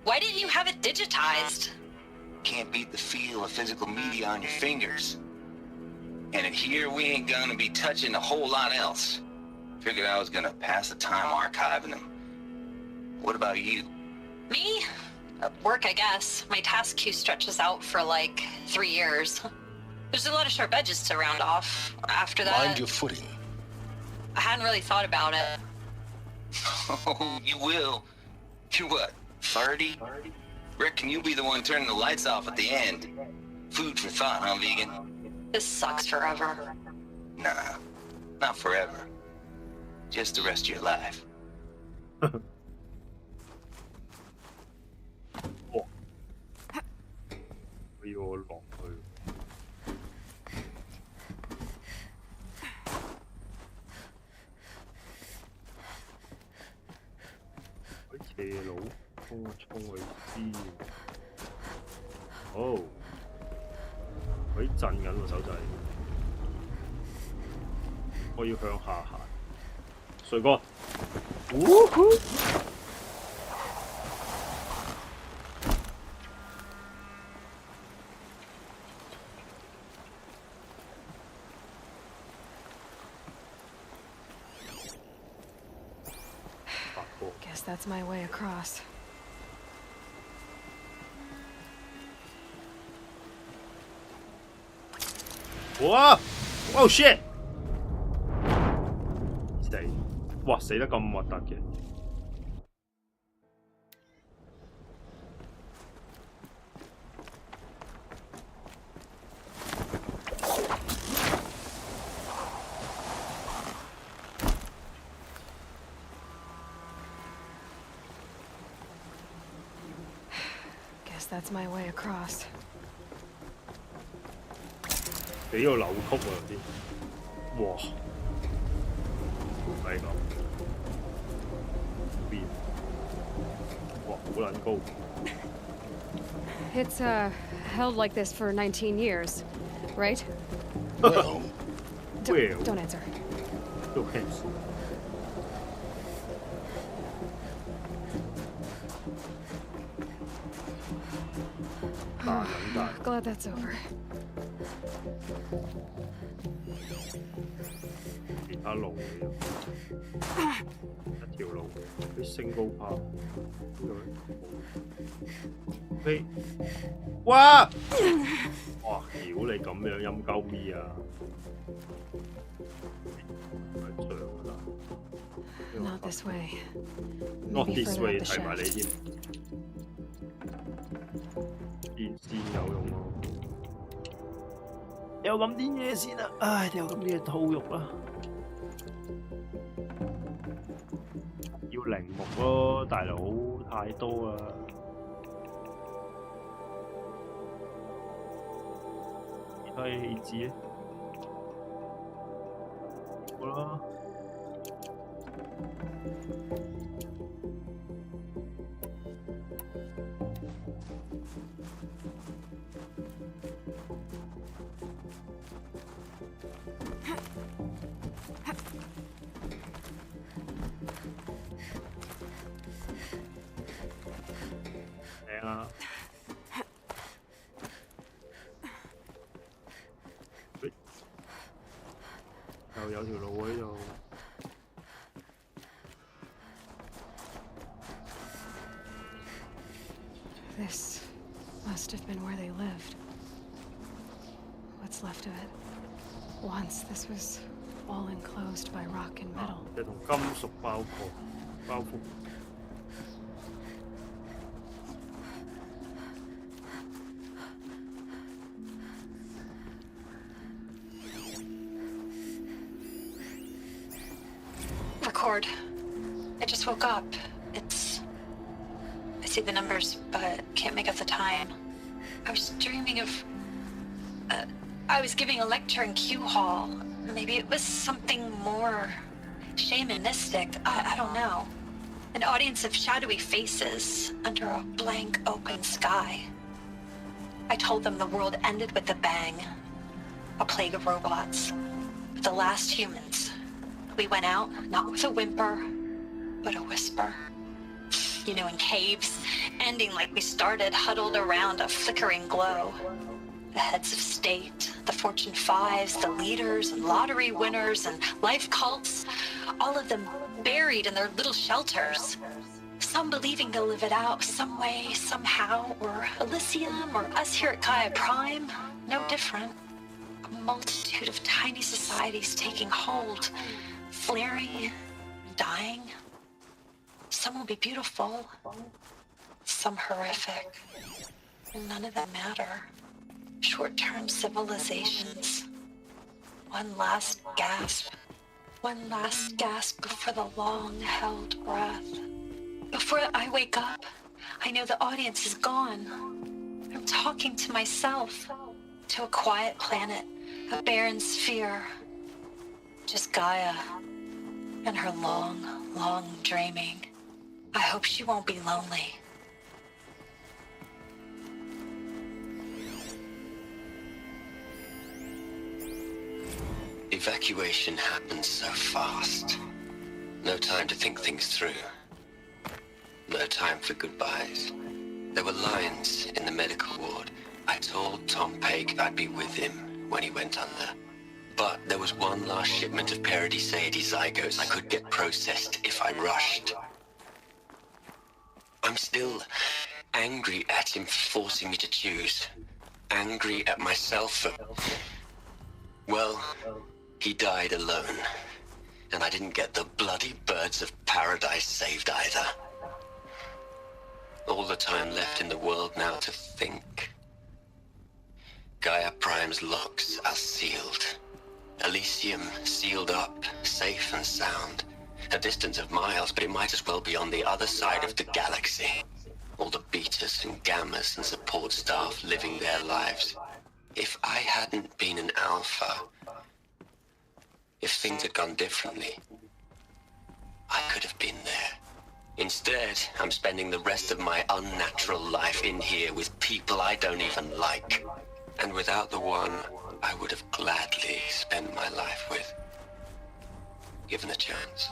Speaker 18: Why didn't you have it digitized?
Speaker 7: Can't beat the feel of physical media on your fingers. And in here, we ain't gonna be touching a whole lot else. Figured I was gonna pass the time archiving them. What about you?
Speaker 18: Me? Work, I guess. My task queue stretches out for like 3 years. There's a lot of sharp edges to round off. After that...
Speaker 3: Mind your footing.
Speaker 18: I hadn't really thought about it.
Speaker 7: Oh, you will. You're what, 30? Reckon you'll be the one turning the lights off at the end. Food for thought, huh, vegan?
Speaker 18: This sucks forever.
Speaker 7: Nah, not forever. Just the rest of your life.
Speaker 1: 俾我落去。喺斜路衝去先。好，佢震緊喎手仔。我要向下行。水哥，呜呼！
Speaker 4: Guess that's my way across.
Speaker 1: Wow! Oh shit! 死！哇，死得咁核突嘅。
Speaker 4: That's my way across.
Speaker 1: 幾個扭曲啊！有啲，哇！係咁，邊？哇，好撚高！
Speaker 4: It's held like this for 19 years, right?
Speaker 3: Well,
Speaker 4: don't answer.
Speaker 1: Don't answer.
Speaker 4: Glad that's over.
Speaker 1: 其他路嘅一條路，啲升高炮，飛，哇！哇！屌你咁樣陰鳩咪啊！
Speaker 4: Not this way.
Speaker 1: Not this way 睇埋你添。 電線有用喎，掉咁啲嘢先啦，唉，掉咁啲嘢套肉啦，要靈木咯，大佬太多啦，其他氣質咧，好啦。 有條路喺度。
Speaker 4: This must have been where they lived. What's left of it? Once this was all enclosed by rock and metal.
Speaker 1: 就同金屬包覆。
Speaker 18: Record. I just just woke up. I see the numbers, but can't make out the time. I was dreaming of... I was giving a lecture in Q Hall. Maybe it was something more shamanistic. I don't know. An audience of shadowy faces under a blank open sky. I told them the world ended with a bang. A plague of robots. The last humans. We went out, not with a whimper, but a whisper. You know, in caves, ending like we started, huddled around a flickering glow. The heads of state, the Fortune 5s, the leaders and lottery winners and life cults, all of them buried in their little shelters. Some believing they'll live it out some way, somehow, or Elysium, or us here at Gaia Prime, no different. A multitude of tiny societies taking hold, flaring, dying. Some will be beautiful, some horrific, and none of them matter. Short-term civilizations. One last gasp. One last gasp before the long-held breath. Before I wake up, I know the audience is gone. I'm talking to myself, to a quiet planet, a barren sphere. Just Gaia and her long, long dreaming. I hope she won't be lonely.
Speaker 19: Evacuation happened so fast. No time to think things through. No time for goodbyes. There were lines in the medical ward. I told Tom Paik I'd be with him when he went under. But there was one last shipment of Paradis-Sayedi zygotes I could get processed if I rushed. I'm still angry at him for forcing me to choose. Angry at myself for... Well, he died alone. And I didn't get the bloody birds of paradise saved either. All the time left in the world now to think. Gaia Prime's locks are sealed. Elysium sealed up, safe and sound. A distance of miles, but it might as well be on the other side of the galaxy. All the betas and gammas and support staff living their lives. If I hadn't been an alpha, if things had gone differently, I could have been there. Instead, I'm spending the rest of my unnatural life in here with people I don't even like. And without the one I would have gladly spent my life with. Given a chance.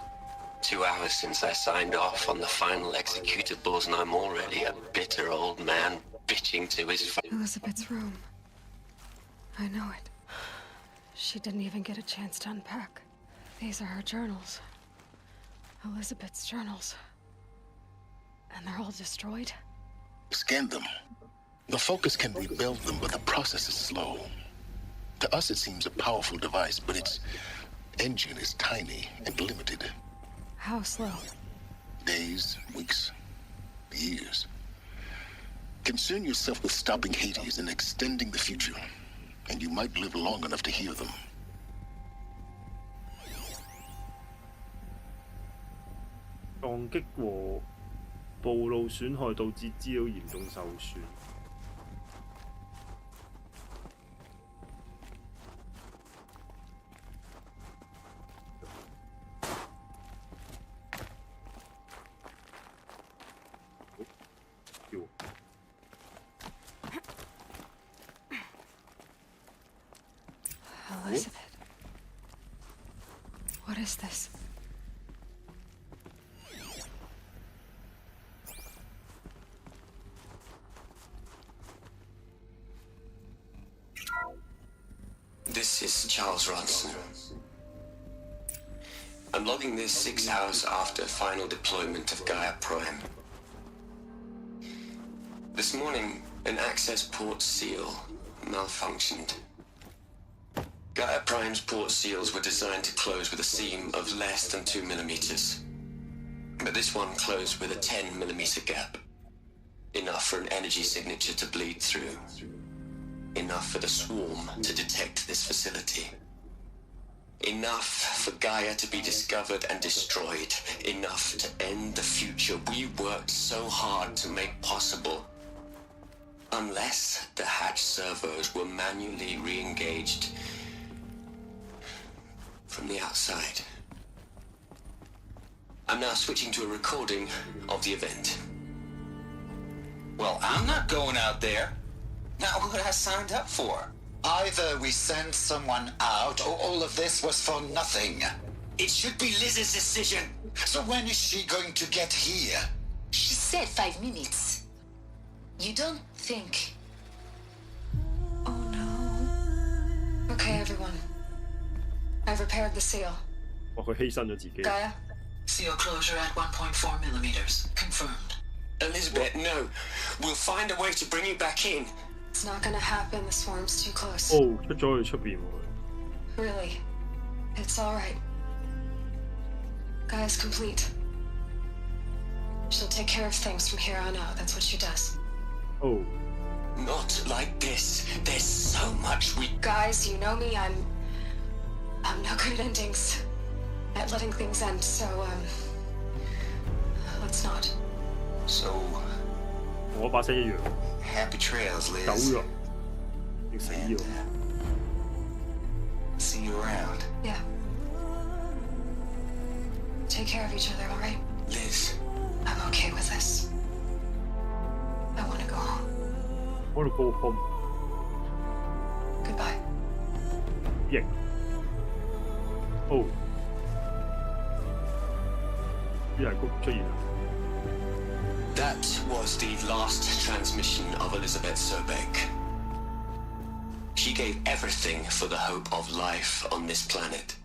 Speaker 19: 2 hours since I signed off on the final executables, and I'm already a bitter old man bitching to his
Speaker 4: Elizabeth's room. I know it. She didn't even get a chance to unpack. These are her journals. Elizabeth's journals. And they're all destroyed?
Speaker 3: Scan them. The Focus can rebuild them, but the process is slow. To us, it seems a powerful device, but its engine is tiny and limited.
Speaker 4: How slow?
Speaker 3: Days, weeks, years. Concern yourself with stopping Hades and extending the future, and you might live long enough to hear them.
Speaker 1: "撞擊和暴露損害導致資料嚴重受損。
Speaker 4: Elizabeth. What is this?
Speaker 19: This is Charles Ronson. I'm logging this 6 hours after final deployment of Gaia Prime. This morning, an access port seal malfunctioned. Gaia Prime's port seals were designed to close with a seam of less than 2 millimeters. But this one closed with a 10 millimeter gap. Enough for an energy signature to bleed through. Enough for the swarm to detect this facility. Enough for Gaia to be discovered and destroyed. Enough to end the future we worked so hard to make possible. Unless the hatch servos were manually re-engaged from the outside. I'm now switching to a recording of the event.
Speaker 7: Well, I'm not going out there. Not what I signed up for.
Speaker 3: Either we send someone out, or all of this was for nothing.
Speaker 7: It should be Liz's decision.
Speaker 3: So when is she going to get here?
Speaker 5: She said 5 minutes. You don't think...
Speaker 6: Oh no. Okay, everyone. I've repaired the seal.
Speaker 1: 哇！佢犧牲咗自己。
Speaker 5: Gaia?
Speaker 10: Seal closure at 1.4 millimeters. Confirmed.
Speaker 19: Elizabeth, no. We'll find a way to bring you back in.
Speaker 6: It's not gonna happen. The swarm's too close.
Speaker 1: 哦，出咗去出邊喎。
Speaker 6: Really. It's alright. Gaia's complete. She'll take care of things from here on out. That's what she does.
Speaker 1: Oh.
Speaker 19: Not like this. There's so much we...
Speaker 6: Guys, you know me. I'm no good at endings. At letting things end, so, let's not.
Speaker 7: So...
Speaker 1: 我把聲一樣。
Speaker 7: Happy trails, Liz.
Speaker 1: 走咗。要死喎。
Speaker 7: See you around.
Speaker 6: Yeah. Take care of each other, alright?
Speaker 19: Liz.
Speaker 6: I'm okay with this. I want to go home.
Speaker 1: I want to go home.
Speaker 6: Goodbye.
Speaker 1: Yeah. Oh. 呢係谷出現啦。
Speaker 19: That was the last transmission of Elizabeth Sobek. She gave everything for the hope of life on this planet.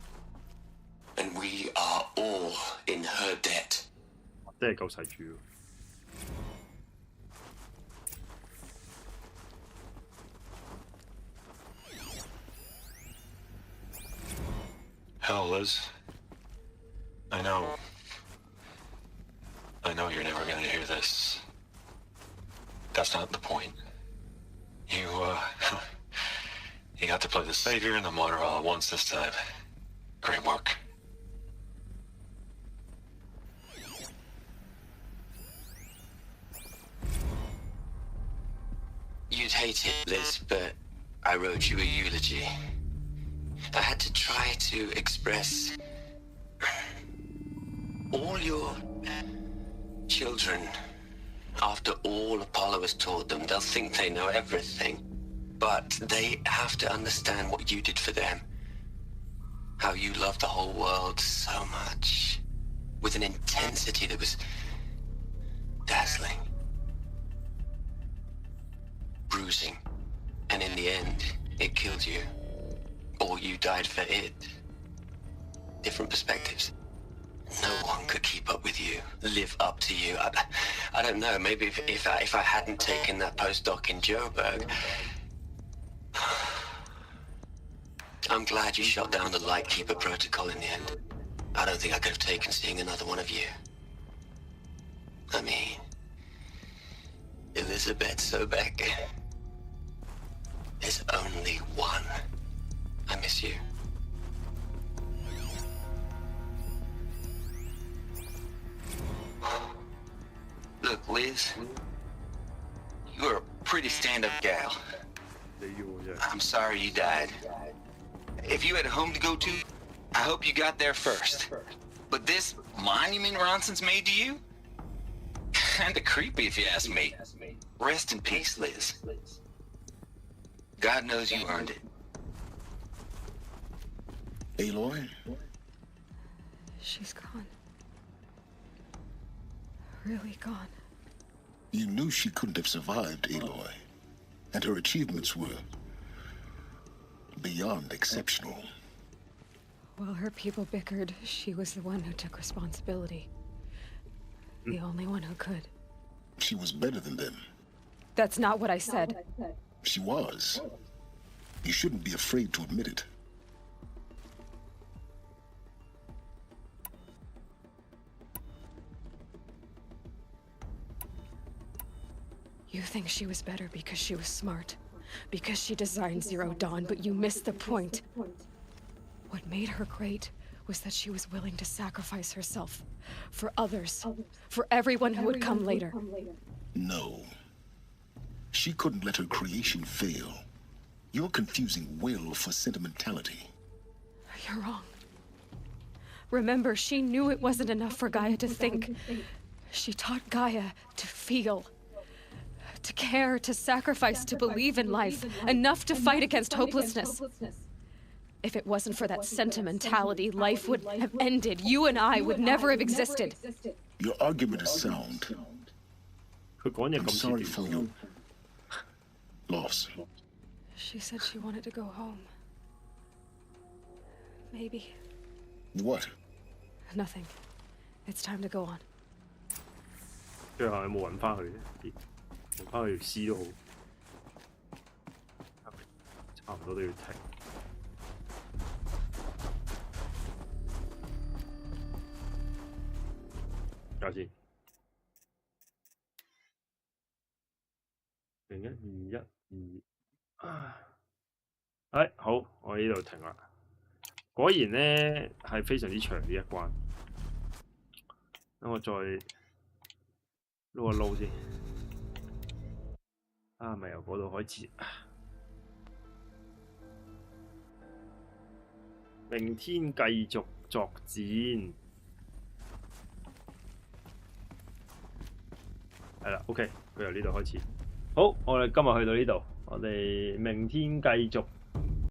Speaker 19: And we are all in her debt.
Speaker 1: 真係夠細住。
Speaker 20: Hell, Liz. I know you're never gonna hear this. That's not the point. You got to play the savior and the martyr all at once this time. Great work.
Speaker 19: You'd hate it, Liz, but I wrote you a eulogy. I had to try to express all your children. After all Apollo has taught them, they'll think they know everything. But they have to understand what you did for them. How you loved the whole world so much. With an intensity that was dazzling. Bruising. And in the end, it killed you. Or you died for it. Different perspectives. No one could keep up with you, live up to you. I don't know, maybe if I hadn't taken that postdoc in Joburg. I'm glad you shot down the Lightkeeper protocol in the end. I don't think I could have taken seeing another one of you. I mean, Elizabeth Sobek. There's only one. I miss you.
Speaker 7: Look, Liz. You're a pretty stand-up gal. I'm sorry you died. If you had a home to go to, I hope you got there first. But this monument Ronson's made to you? Kinda creepy if you ask me. Rest in peace, Liz. God knows you earned it.
Speaker 3: Aloy?
Speaker 4: She's gone. Really gone.
Speaker 3: You knew she couldn't have survived, Aloy. And her achievements were beyond exceptional.
Speaker 4: While her people bickered, she was the one who took responsibility. The only one who could.
Speaker 3: She was better than them.
Speaker 4: That's not what I said.
Speaker 3: She was. You shouldn't be afraid to admit it.
Speaker 4: You think she was better because she was smart, because she designed Zero Dawn, but you missed the point. What made her great was that she was willing to sacrifice herself for others, for everyone who would come later.
Speaker 3: No. She couldn't let her creation fail. You're confusing will for sentimentality.
Speaker 4: You're wrong. Remember, she knew it wasn't enough for Gaia to think. She taught Gaia to feel. To care, to sacrifice, to believe in life. Enough to fight against hopelessness. If it wasn't for that sentimentality, life would have ended. You and I would never have existed.
Speaker 3: Your argument is sound. I'm sorry for your loss.
Speaker 4: She said she wanted to go home. Maybe.
Speaker 3: What?
Speaker 4: Nothing. It's time to go on.
Speaker 1: 最後有冇揾翻佢啫？揾翻佢條屍都好，差唔多都要停。睇下先。0122好，我呢度停啦。果然呢係非常之長呢一關。等我再撈一撈先。咪由嗰度開始。明天繼續作戰。係啦 ，OK， 佢由呢度開始。好，我哋今日去到呢度，我哋明天繼續